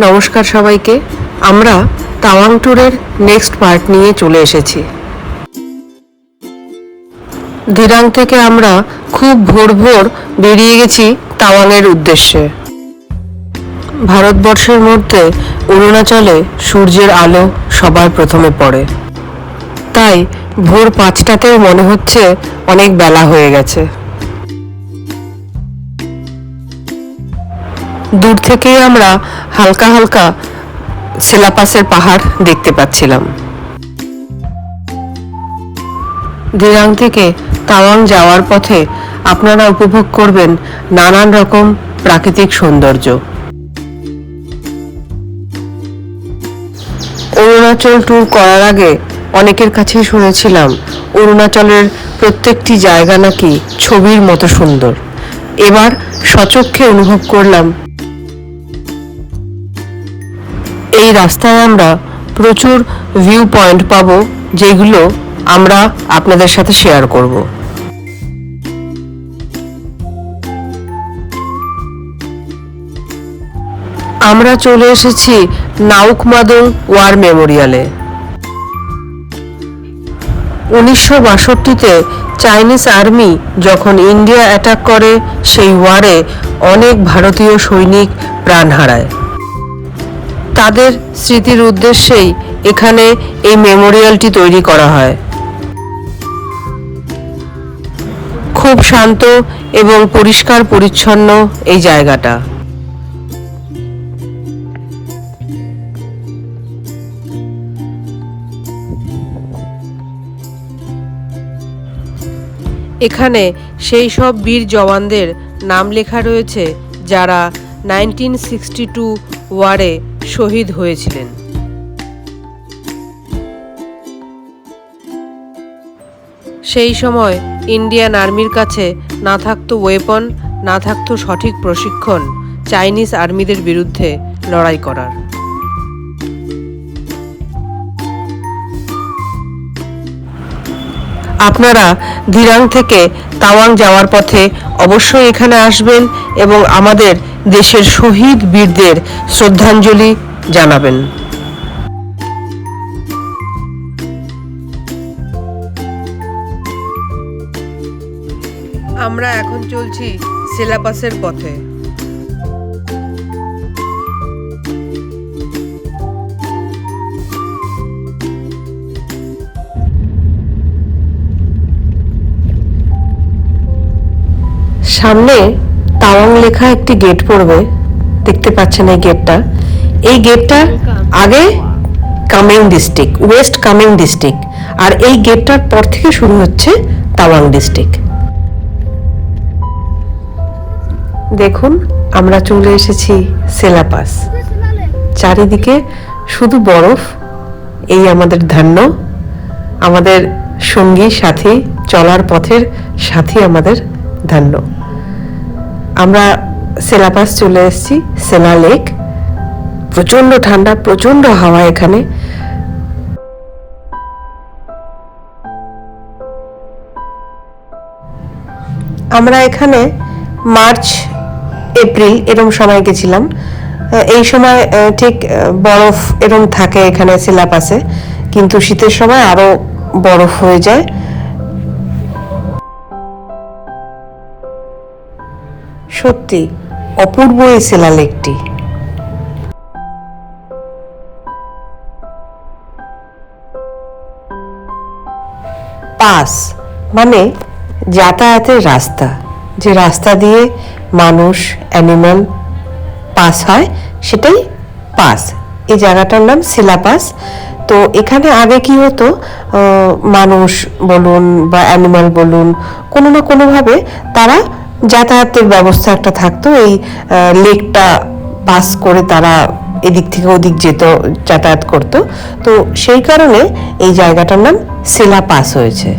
নমস্কার সবাইকে। আমরা তাওয়াং ট্যুরের নেক্সট পার্ট নিয়ে চলে এসেছি। দিরাং থেকে আমরা খুব ভোর ভোর বেরিয়ে গেছি তাওয়াংয়ের উদ্দেশ্যে। ভারতবর্ষের মধ্যে অরুণাচলে সূর্যের আলো সবার প্রথমে পড়ে, তাই ভোর 5টাতেও মনে হচ্ছে অনেক বেলা হয়ে গেছে। দূর থেকেই আমরা হালকা হালকা সেলাপাসের পাহাড় দেখতে পাচ্ছিলাম। দিরাং থেকে তাওয়াং যাওয়ার পথে আপনারা উপভোগ করবেন নানান রকম প্রাকৃতিক সৌন্দর্য। অরুণাচল ট্যুর করার আগে অনেকের কাছেই শুনেছিলাম অরুণাচলের প্রত্যেকটি জায়গা নাকি ছবির মতো সুন্দর। এবার সচক্ষে অনুভব করলাম। এই রাস্তায় আমরা প্রচুর ভিউ পয়েন্ট পাবো, যেগুলো আমরা আপনাদের সাথে শেয়ার করব। আমরা চলে এসেছি নাউকমাদং ওয়ার মেমোরিয়ালে। 1962-তে চাইনিজ আর্মি যখন ইন্ডিয়া অ্যাটাক করে, সেই ওয়ারে অনেক ভারতীয় সৈনিক প্রাণ হারায়। তাদের স্মৃতির উদ্দেশ্যেই এখানে এই মেমোরিয়ালটি তৈরি করা হয়। খুব শান্ত এবং পরিষ্কার পরিচ্ছন্ন এই জায়গাটা। এখানে সেই সব বীর জওয়ানদের নাম লেখা রয়েছে যারা 1962 ওয়ারে শহীদ হয়েছিলেন। সেই সময় ইন্ডিয়ান আর্মির কাছে না থাকতো ওয়েপন, না থাকতো সঠিক প্রশিক্ষণ চাইনিজ আর্মিদের বিরুদ্ধে লড়াই করার। আপনারা দিরাং থেকে তাওয়াং যাওয়ার পথে অবশ্যই এখানে আসবেন এবং আমাদের দেশের শহীদ বীরদের শ্রদ্ধাঞ্জলি জানাবেন। আমরা এখন চলছি সেলাপাসের পথে। সামনে তাওয়াং লেখা একটি গেট পড়বে, দেখতে পাচ্ছেন এই গেটটা। এই গেটটার আগে Kameng district, west Kameng district, আর এই গেটটার পর থেকে শুরু হচ্ছে তাওয়াং ডিস্ট্রিক্ট। দেখুন, আমরা চলে এসেছি সেলাপাস। চারিদিকে শুধু বরফ। এই আমাদের ধন্য, আমাদের সঙ্গী সাথী, চলার পথের সাথী আমাদের ধন্য। আমরা সেলাপাস চলে এসেছি, সেলা লেক। প্রচন্ড ঠান্ডা, প্রচন্ড হাওয়া এখানে। আমরা এখানে মার্চ এপ্রিল এরম সময় গেছিলাম। এই সময় ঠিক বরফ এরম থাকে এখানে সেলাপাসে, কিন্তু শীতের সময় আরো বরফ হয়ে যায়। সত্যি অপূর্ব এই সেলা লেকটি। পাস মানে যাতায়াতের রাস্তা, যে রাস্তা দিয়ে মানুষ, অ্যানিমাল পাস হয়, সেটাই পাস। এই জায়গাটার নাম সেলাপাস। তো এখানে আগে কি হতো, মানুষ বলুন বা অ্যানিমাল বলুন, কোনো না কোনোভাবে তারা যাতায়াতের ব্যবস্থা একটা থাকতো। এই লেকটা পাস করে তারা এদিক থেকে ওদিক যেত, যাতায়াত করতো। তো সেই কারণে এই জায়গাটার নাম সেলা পাস হয়েছে।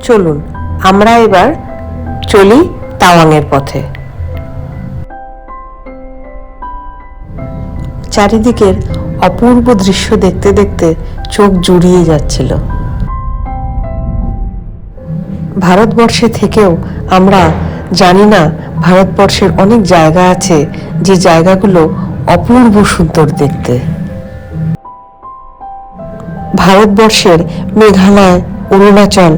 চলুন আমরা এবার চলি তাওয়াংয়ের পথে। চারিদিকের অপূর্ব দৃশ্য দেখতে দেখতে চোখ জুড়িয়ে যাচ্ছিল। ভারতবর্ষে থেকেও আমরা জানি না ভারতবর্ষের অনেক জায়গা আছে যে জায়গাগুলো অপূর্ব সুন্দর দেখতে। ভারতবর্ষের মেঘালয়, অরুণাচল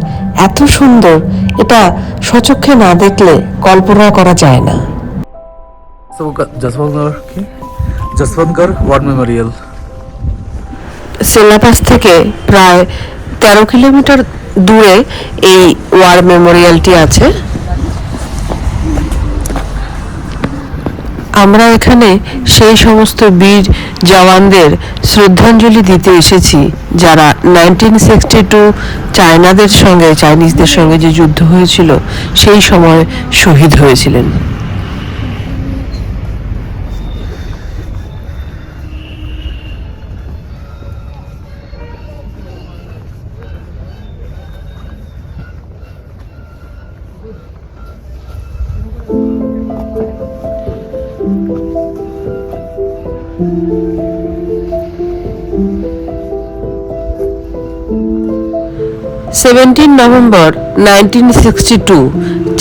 এত সুন্দর, এটা সচক্ষে না দেখলে কল্পনা করা যায় না। जसवंतगढ़ ওয়ার মেমোরিয়াল সেলাপাস থেকে প্রায় 13 কিলোমিটার দূরে এই ওয়ার মেমোরিয়ালটি আছে। আমরা এখানে সেই সমস্ত বীর জওয়ানদের শ্রদ্ধাঞ্জলি দিতে এসেছি যারা 1962 চাইনিজদের সঙ্গে যে যুদ্ধ হয়েছিল সেই সময় শহীদ হয়েছিলেন। নভেম্বর 1962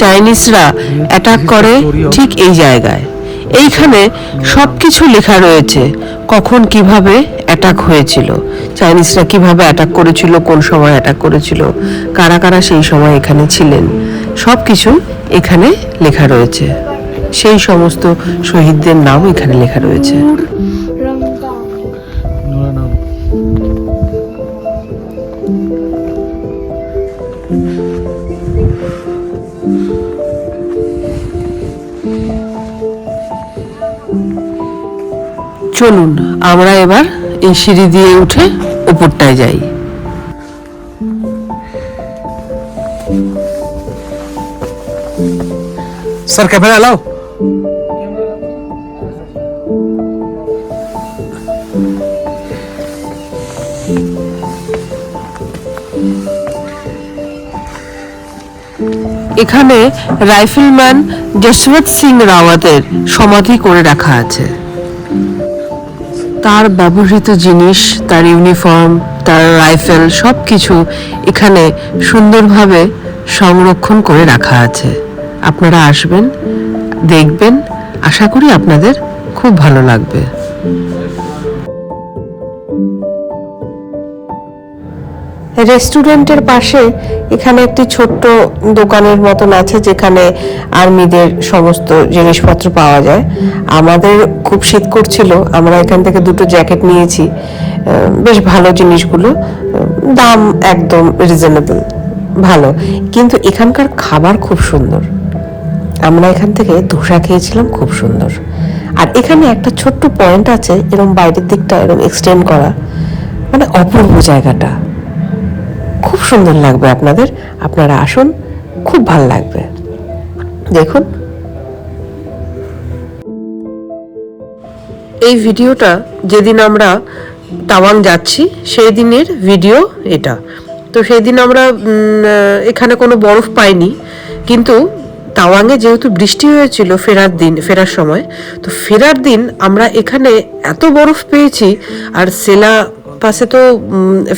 চাইনিজরা অ্যাটাক করে ঠিক এই জায়গায়। এইখানে সবকিছু লেখা রয়েছে, কখন কিভাবে অ্যাটাক হয়েছিল, চাইনিজরা কিভাবে অ্যাটাক করেছিল, কোন সময় অ্যাটাক করেছিল, কারা কারা সেই সময় এখানে ছিলেন, সবকিছু এখানে লেখা রয়েছে। সেই সমস্ত শহীদদের নাম এখানে লেখা রয়েছে। চলুন আমরা এবার এই সিঁড়ি দিয়ে উঠে উপরটায় যাই। Sir camera allow. এখানে রাইফেলম্যান যশবন্ত সিং রাওয়াতের সমাধি করে রাখা আছে। তার ব্যবহৃত জিনিস, তার ইউনিফর্ম, তার রাইফেল সবকিছু এখানে সুন্দরভাবে সংরক্ষণ করে রাখা আছে। আপনারা আসবেন, দেখবেন, আশা করি আপনাদের খুব ভালো লাগবে। রেস্টুরেন্টের পাশে এখানে একটি ছোট্ট দোকানের মতন আছে যেখানে আর্মিদের সমস্ত জিনিসপত্র পাওয়া যায়। আমাদের খুব শীত করছিল, আমরা এখান থেকে 2টো জ্যাকেট নিয়েছি। বেশ ভালো জিনিসগুলো, দাম একদম রিজনেবল, ভালো। কিন্তু এখানকার খাবার খুব সুন্দর। আমরা এখান থেকে ধোসা খেয়েছিলাম, খুব সুন্দর। আর এখানে একটা ছোট্ট পয়েন্ট আছে, এরকম বাইরের দিকটা এরকম এক্সটেন্ড করা, মানে অপূর্ব জায়গাটা, খুব সুন্দর লাগবে আপনাদের। আপনারা আসুন, খুব ভালো লাগবে। দেখুন এই ভিডিওটা যেদিন আমরা তাওয়াং যাচ্ছি সেই দিনের ভিডিও এটা। তো সেই দিন আমরা এখানে কোনো বরফ পাইনি, কিন্তু তাওয়াংয়ে যেহেতু বৃষ্টি হয়েছিল ফেরার সময়, তো ফেরার দিন আমরা এখানে এত বরফ পেয়েছি। আর সেলা পাশে তো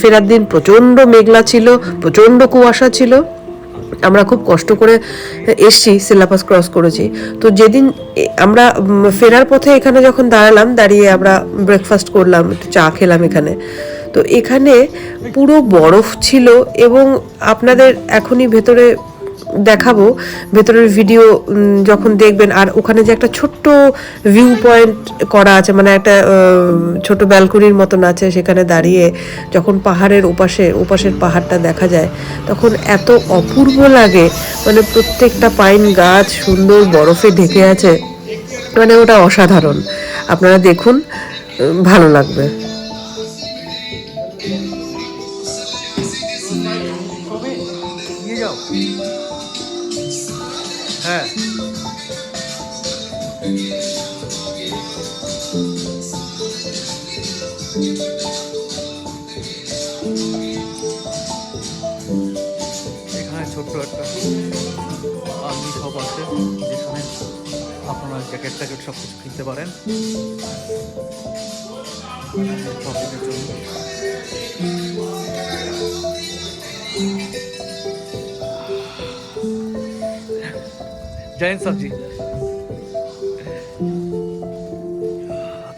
ফেরার দিন প্রচণ্ড মেঘলা ছিল, প্রচণ্ড কুয়াশা ছিল। আমরা খুব কষ্ট করে এসছি, সিলাবাস ক্রস করেছি। তো যেদিন আমরা ফেরার পথে এখানে যখন দাঁড়িয়ে আমরা ব্রেকফাস্ট করলাম, একটু চা খেলাম এখানে। তো এখানে পুরো বরফ ছিল এবং আপনাদের এখনই ভেতরে দেখাবো, ভেতরের ভিডিও যখন দেখবেন। আর ওখানে যে একটা ছোট্ট ভিউ পয়েন্ট করা আছে, মানে একটা ছোট ব্যালকনির মতন আছে, সেখানে দাঁড়িয়ে যখন পাহাড়ের ওপাশের পাহাড়টা দেখা যায় তখন এত অপূর্ব লাগে। মানে প্রত্যেকটা পাইন গাছ সুন্দর বরফে ঢেকে আছে, মানে ওটা অসাধারণ। আপনারা দেখুন, ভালো লাগবে। হ্যাঁ, এখানে ছোট আছে যেখানে আপনারা জ্যাকেট ট্যাকেট সব কিছু কিনতে পারেন শপিংয়ের জন্য। जैन सब्जी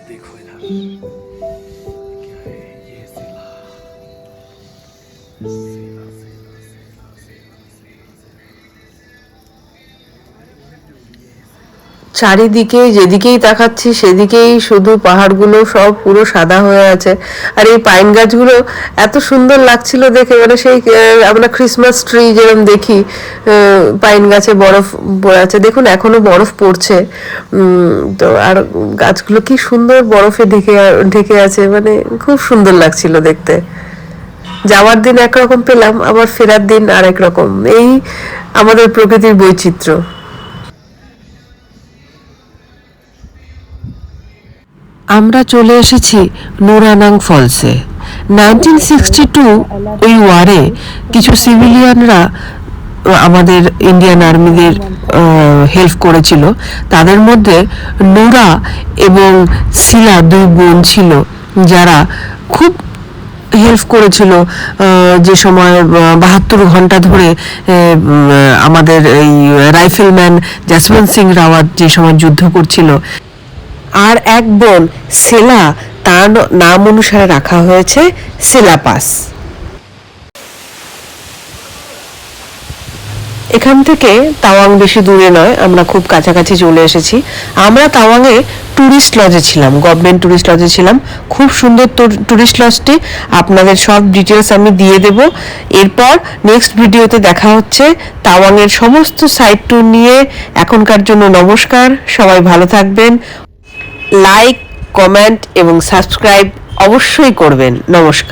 देखो इधर क्या है ये सेला सेला सेला सेला চারিদিকে যেদিকেই তাকাচ্ছি সেদিকেই শুধু পাহাড়গুলো সব পুরো সাদা হয়ে আছে। আর এই পাইন গাছগুলো এত সুন্দর লাগছিল দেখে, মানে সেই আমরা ক্রিসমাস ট্রি যেরকম দেখি পাইন গাছে বরফ পড়ে আছে, দেখুন এখনো বরফ পড়ছে। তো আর গাছগুলো কি সুন্দর বরফে ঢেকে আছে, মানে খুব সুন্দর লাগছিল দেখতে। যাওয়ার দিন একরকম পেলাম, আবার ফেরার দিন আরেক রকম। এই আমাদের প্রকৃতির বৈচিত্র্য। আমরা চলে এসেছি নুরানাং ফলসে। 1962 ওই ওয়ারে কিছু সিভিলিয়ানরা আমাদের ইন্ডিয়ান আর্মিদের হেল্প করেছিল। তাদের মধ্যে নুরা এবং শিলা দুই বোন ছিল যারা খুব হেল্প করেছিল। যে সময় 72 ঘন্টা ধরে আমাদের এই রাইফেলম্যান জসবন্ত সিং রাওয়াত যে সময় যুদ্ধ করছিল। আর এক বোন সেলা, তার নাম অনুসারে রাখা হয়েছে সেলা পাস। এখান থেকে তাওয়াং বেশি দূরে নয়, আমরা খুব কাছাকাছি চলে এসেছি। আমরা তাওয়াংয়ে ট্যুরিস্ট লজে ছিলাম, গভর্নমেন্ট ট্যুরিস্ট লজে ছিলাম। খুব সুন্দর ট্যুরিস্ট লজটি, আপনাদের সব ডিটেলস আমি দিয়ে দেব। এরপর নেক্সট ভিডিওতে দেখা হচ্ছে তাওয়াংয়ের সমস্ত সাইট ট্যুর নিয়ে। এখনকার জন্য নমস্কার, সবাই ভালো থাকবেন। লাইক, কমেন্ট এবং সাবস্ক্রাইব অবশ্যই করবেন। নমস্কার।